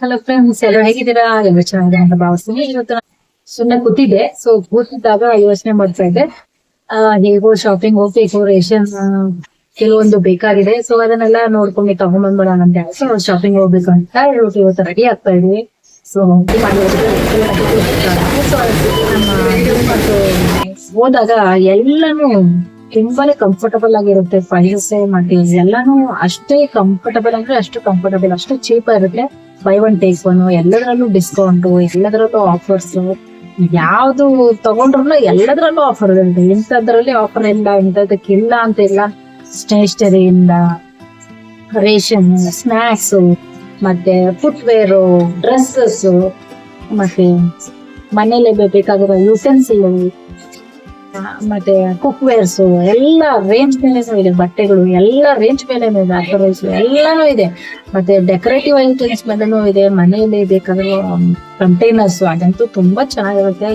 Hello friends, ಎಲ್ಲರೂ ಹೇಗಿದ್ದೀರಾ? ಎಲ್ಲರೂ ಚೆನ್ನಾಗಿದೆ ಅಂತ ಭಾವಿಸ್ತೀನಿ. ಇವತ್ತು ನಾನು ಸುಮ್ಮನೆ ಕೂತಿದ್ದೆ. ಸೊ ಕೂತಿದ್ದಾಗ ಯೋಚನೆ ಮಾಡ್ತಾ ಇದ್ದೆ, ಹೇಗೋ ಶಾಪಿಂಗ್ ಹೋಗ್ಬೇಕು, ರೇಷನ್ ಕೆಲವೊಂದು ಬೇಕಾಗಿದೆ. ಸೊ ಅದನ್ನೆಲ್ಲ ನೋಡ್ಕೊಂಡು ತಗೊಂಡ್ಬಂದ್ಬಿಡೋಣ ಅಂತ ಹೇಳಿ ಸೊ ಶಾಪಿಂಗ್ ಹೋಗ್ಬೇಕು ಅಂತ ಹೇಳ್ಬಿಟ್ಟು ಇವತ್ತು ರೆಡಿ ಆಗ್ತಾ ಇದೀವಿ. ಸೊ ಹೋದಾಗ ಎಲ್ಲಾನು ತುಂಬಾನೇ ಕಂಫರ್ಟಬಲ್ ಆಗಿರುತ್ತೆ. ಪ್ರೈಸಸ್ ಮತ್ತೆ ಎಲ್ಲಾನು ಅಷ್ಟೇ ಕಂಫರ್ಟಬಲ್ ಅಂದ್ರೆ ಅಷ್ಟು ಕಂಫರ್ಟಬಲ್, ಅಷ್ಟು ಚೀಪ್ ಇರುತ್ತೆ. ಬೈ ಒನ್ ಟೇಕ್ ಒನ್, ಎಲ್ಲದರಲ್ಲೂ ಡಿಸ್ಕೌಂಟ್, ಎಲ್ಲದರಲ್ಲೂ ಆಫರ್ಸ್. ಯಾವ್ದು ತಗೊಂಡ್ರು ಎಲ್ಲದರಲ್ಲೂ ಆಫರ್ ಇರುತ್ತೆ. ಇಂಥದ್ರಲ್ಲಿ ಆಫರ್ ಇಲ್ಲ, ಇಂಥದಕ್ಕಿಲ್ಲ ಅಂತ ಇಲ್ಲ. ಸ್ಟೇಷನರಿಯಿಂದ ರೇಷನ್, ಸ್ನಾಕ್ಸ್, ಮತ್ತೆ ಫುಟ್ವೇರ್, ಡ್ರೆಸ್ಸಸ್, ಮತ್ತೆ ಮನೇಲಿ ಬೇಕಾಗಿರೋ ಯುಟೆನ್ಸಿಲ್, ಮತ್ತೆ ಕುಕ್ ವೇರ್ಸ್ ಎಲ್ಲ ರೇಂಜ್ ಮೇಲೆನೂ ಇದೆ. ಬಟ್ಟೆಗಳು ಎಲ್ಲ ರೇಂಜ್ ಮೇಲೆನೂ ಇದೆ, ಅಕ್ಸರೈಸ್ ಎಲ್ಲಾನು ಇದೆ. ಮತ್ತೆ ಡೆಕೋರೇಟಿವ್ ಐಟಮ್ಸ್ ಮೇಲೆನೂ ಇದೆ. ಮನೆಯಲ್ಲಿ ಬೇಕಾಗಿರೋ ಕಂಟೈನರ್ಸ್ ಅದಂತೂ ತುಂಬಾ ಚೆನ್ನಾಗಿರುತ್ತೆ.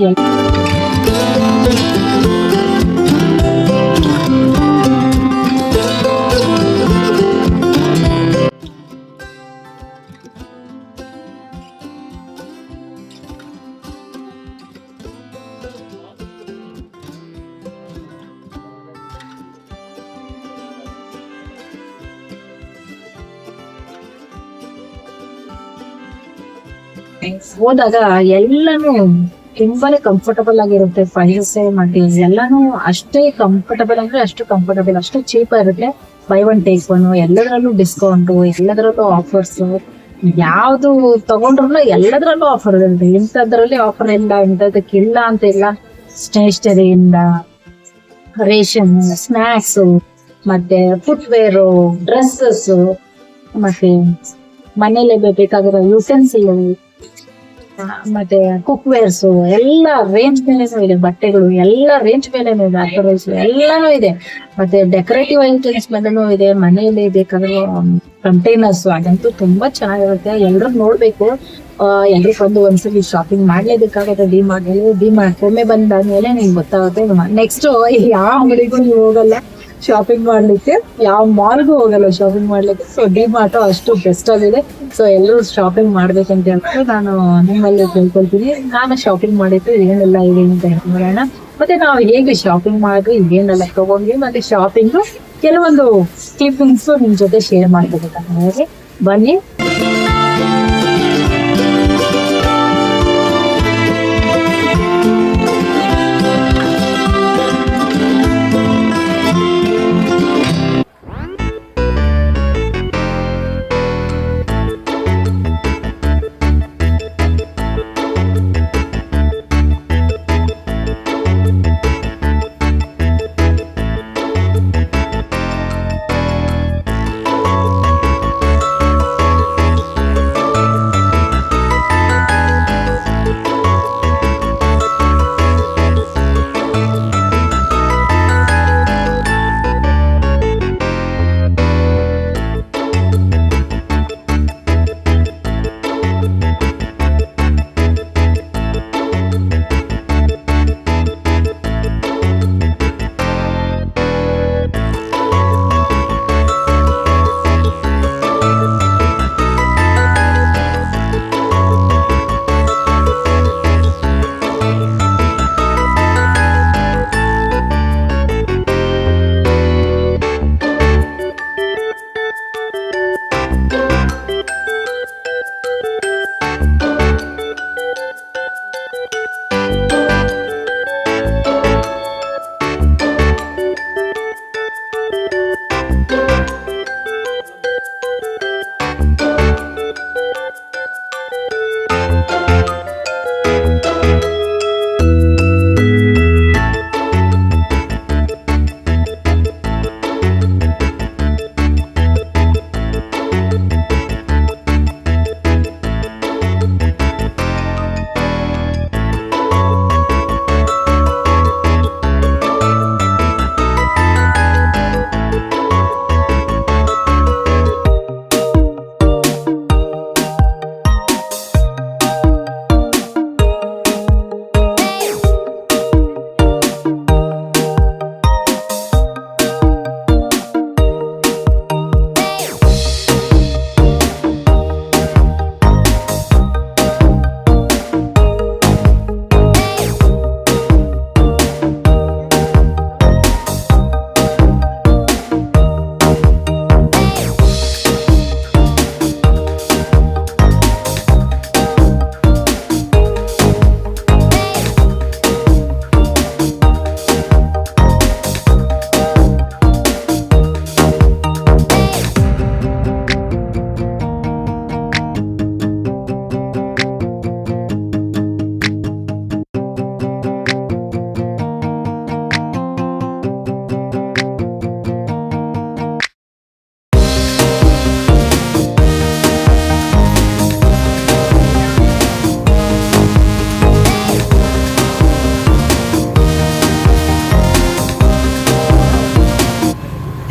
ಹೋದಾಗ ಎಲ್ಲಾನು ತುಂಬಾನೇ ಕಂಫರ್ಟಬಲ್ ಆಗಿರುತ್ತೆ. ಪ್ರೈಸಸ್ ಮತ್ತೆ ಎಲ್ಲಾನು ಅಷ್ಟೇ ಕಂಫರ್ಟಬಲ್ ಅಂದ್ರೆ ಅಷ್ಟು ಕಂಫರ್ಟಬಲ್, ಅಷ್ಟು ಚೀಪ್ ಇರುತ್ತೆ. ಬೈ ಒನ್ ಟೇಕ್ ಒನ್, ಎಲ್ಲದರಲ್ಲೂ ಡಿಸ್ಕೌಂಟ್, ಎಲ್ಲದರಲ್ಲೂ ಆಫರ್ಸ್. ಯಾವ್ದು ತಗೊಂಡ್ರು ಎಲ್ಲದರಲ್ಲೂ ಆಫರ್ ಇರುತ್ತೆ. ಇಂಥದ್ರಲ್ಲಿ ಆಫರ್ ಇಲ್ಲ, ಇಂಥದಕ್ಕಿಲ್ಲ ಅಂತ ಇಲ್ಲ. ಸ್ಟೇಷನರಿಯಿಂದ ರೇಷನ್, ಸ್ನಾಕ್ಸ್, ಮತ್ತೆ ಫುಟ್ವೇರ್, ಡ್ರೆಸ್ಸಸ್, ಮತ್ತೆ ಮನೇಲಿ ಬೇಕಾಗಿರೋ ಯುಟೆನ್ಸಿಲ್, ಮತ್ತೆ ಕುಕ್ ವೇರ್ಸ್ ಎಲ್ಲ ರೇಂಜ್ ಮೇಲೆನೂ ಇದೆ. ಬಟ್ಟೆಗಳು ಎಲ್ಲ ರೇಂಜ್ ಮೇಲೆನೂ ಇದೆ, ಅಕ್ಸರೈಸ್ ಎಲ್ಲಾನು ಇದೆ. ಮತ್ತೆ ಡೆಕೋರೇಟಿವ್ ಐಟಮ್ಸ್ ಮೇಲೆನೂ ಇದೆ. ಮನೆಯಲ್ಲಿ ಬೇಕಾಗಿರೋ ಕಂಟೈನರ್ಸ್ ಅದಂತೂ ತುಂಬಾ ಚೆನ್ನಾಗಿರುತ್ತೆ. ಎಲ್ರು ನೋಡ್ಬೇಕು. ಎಲ್ರು ಬಂದು ಒಂದ್ಸಲಿ ಶಾಪಿಂಗ್ ಮಾಡ್ಲೇಬೇಕಾಗುತ್ತೆ. ಡಿ ಮಾರ್ಟ್ ಒಮ್ಮೆ ಬಂದಾದ್ಮೇಲೆ ನಿಮ್ಗೆ ಗೊತ್ತಾಗುತ್ತೆ. ನೆಕ್ಸ್ಟ್ ಯಾವ ಅಂಗಡಿಗೂ ನೀವು ಹೋಗಲ್ಲ ಶಾಪಿಂಗ್ ಮಾಡ್ಲಿಕ್ಕೆ, ಯಾವ ಮಾಲ್ಗೂ ಹೋಗಲ್ಲ ಶಾಪಿಂಗ್ ಮಾಡ್ಲಿಕ್ಕೆ. ಸೊ ಡಿ-ಮಾರ್ಟ್ ಅಷ್ಟು ಬೆಸ್ಟ್ ಆಗಿದೆ. ಸೊ ಎಲ್ಲರೂ ಶಾಪಿಂಗ್ ಮಾಡ್ಬೇಕಂತ ಹೇಳ್ಬಿಟ್ಟು ನಾನು ನಿಮ್ಮಲ್ಲಿ ತಿಳ್ಕೊಳ್ತೀನಿ. ನಾನು ಶಾಪಿಂಗ್ ಮಾಡಿದ್ದು ಏನೆಲ್ಲ ಇದೆ ಅಂತ ಹೇಳ್ಬೋಣ. ಮತ್ತೆ ನಾವು ಹೇಗೆ ಶಾಪಿಂಗ್ ಮಾಡಿದ್ವಿ, ಏನೆಲ್ಲ ತಗೊಂಡ್ವಿ, ಮತ್ತೆ ಶಾಪಿಂಗ್ ಕೆಲವೊಂದು ಕ್ಲಿಪ್ಪಿಂಗ್ಸ್ ನಿಮ್ ಜೊತೆ ಶೇರ್ ಮಾಡ್ಕೋಬೇಕಂತ ಬನ್ನಿ.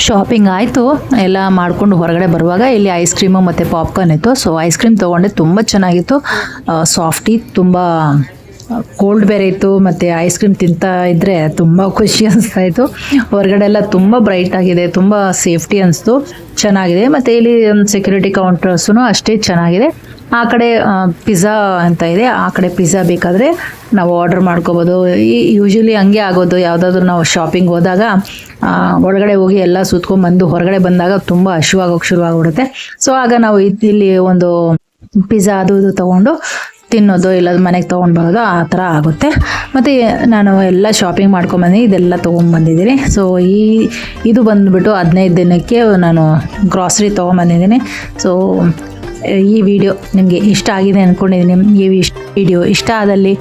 ಶಾಪಿಂಗ್ ಆಯಿತು, ಎಲ್ಲ ಮಾಡಿಕೊಂಡು ಹೊರಗಡೆ ಬರುವಾಗ ಇಲ್ಲಿ ಐಸ್ ಕ್ರೀಮು ಮತ್ತು ಪಾಪ್ಕಾರ್ನ್ ಇತ್ತು. ಸೊ ಐಸ್ ಕ್ರೀಮ್ ತೊಗೊಂಡೆ, ತುಂಬ ಚೆನ್ನಾಗಿತ್ತು, ಸಾಫ್ಟಿ, ತುಂಬ ಕೋಲ್ಡ್ ಬೇರೆ ಇತ್ತು. ಮತ್ತು ಐಸ್ ಕ್ರೀಮ್ ತಿಂತಾ ಇದ್ದರೆ ತುಂಬ ಖುಷಿ ಅನಿಸ್ತಾಯಿತ್ತು. ಹೊರಗಡೆ ಎಲ್ಲ ತುಂಬ ಬ್ರೈಟ್ ಆಗಿದೆ, ತುಂಬ ಸೇಫ್ಟಿ ಅನಿಸ್ತು, ಚೆನ್ನಾಗಿದೆ. ಮತ್ತು ಇಲ್ಲಿ ಸೆಕ್ಯೂರಿಟಿ ಕೌಂಟರ್ಸೂ ಅಷ್ಟೇ ಚೆನ್ನಾಗಿದೆ. ಆ ಕಡೆ ಪಿಜ್ಜಾ ಅಂತ ಇದೆ, ಆ ಕಡೆ ಪಿಜ್ಜಾ ಬೇಕಾದರೆ ನಾವು ಆರ್ಡರ್ ಮಾಡ್ಕೋಬೋದು. ಯೂಶ್ವಲಿ ಹಂಗೆ ಆಗೋದು, ಯಾವುದಾದ್ರೂ ನಾವು ಶಾಪಿಂಗ್ ಹೋದಾಗ ಒಳಗಡೆ ಹೋಗಿ ಎಲ್ಲ ಸುತ್ಕೊಂಡ್ಬಂದು ಹೊರಗಡೆ ಬಂದಾಗ ತುಂಬ ಹಸಿವಾಗೋಕೆ ಶುರುವಾಗ್ಬಿಡುತ್ತೆ. ಸೊ ಆಗ ನಾವು ಇಲ್ಲಿ ಒಂದು ಪಿಜ್ಜಾ ಅದು ಇದು ತೊಗೊಂಡು ತಿನ್ನೋದು, ಇಲ್ಲ ಮನೆಗೆ ತೊಗೊಂಡು ಬರೋದು, ಆ ಥರ ಆಗುತ್ತೆ. ಮತ್ತು ನಾನು ಎಲ್ಲ ಶಾಪಿಂಗ್ ಮಾಡ್ಕೊಂಬಂದು ಇದೆಲ್ಲ ತೊಗೊಂಡ್ಬಂದಿದ್ದೀನಿ. ಸೊ ಇದು ಬಂದುಬಿಟ್ಟು 15 ದಿನಕ್ಕೆ ನಾನು ಗ್ರಾಸರಿ ತೊಗೊಂಬಂದಿದ್ದೀನಿ. ಸೊ ಈ ವಿಡಿಯೋ ನಿಮಗೆ ಇಷ್ಟ ಆಗಿದೆ ಅಂದ್ಕೊಂಡಿದ್ದೀನಿ. ಈ ವಿಡಿಯೋ ಇಷ್ಟ ಆದಲ್ಲಿ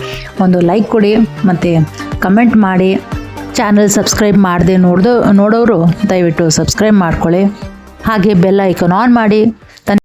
ಒಂದು ಲೈಕ್ ಕೊಡಿ ಮತ್ತು ಕಮೆಂಟ್ ಮಾಡಿ. ಚಾನಲ್ ಸಬ್ಸ್ಕ್ರೈಬ್ ಮಾಡದೆ ನೋಡೋರು ದಯವಿಟ್ಟು ಸಬ್ಸ್ಕ್ರೈಬ್ ಮಾಡ್ಕೊಳ್ಳಿ. ಹಾಗೆ ಬೆಲ್ ಐಕಾನ್ ಆನ್ ಮಾಡಿ.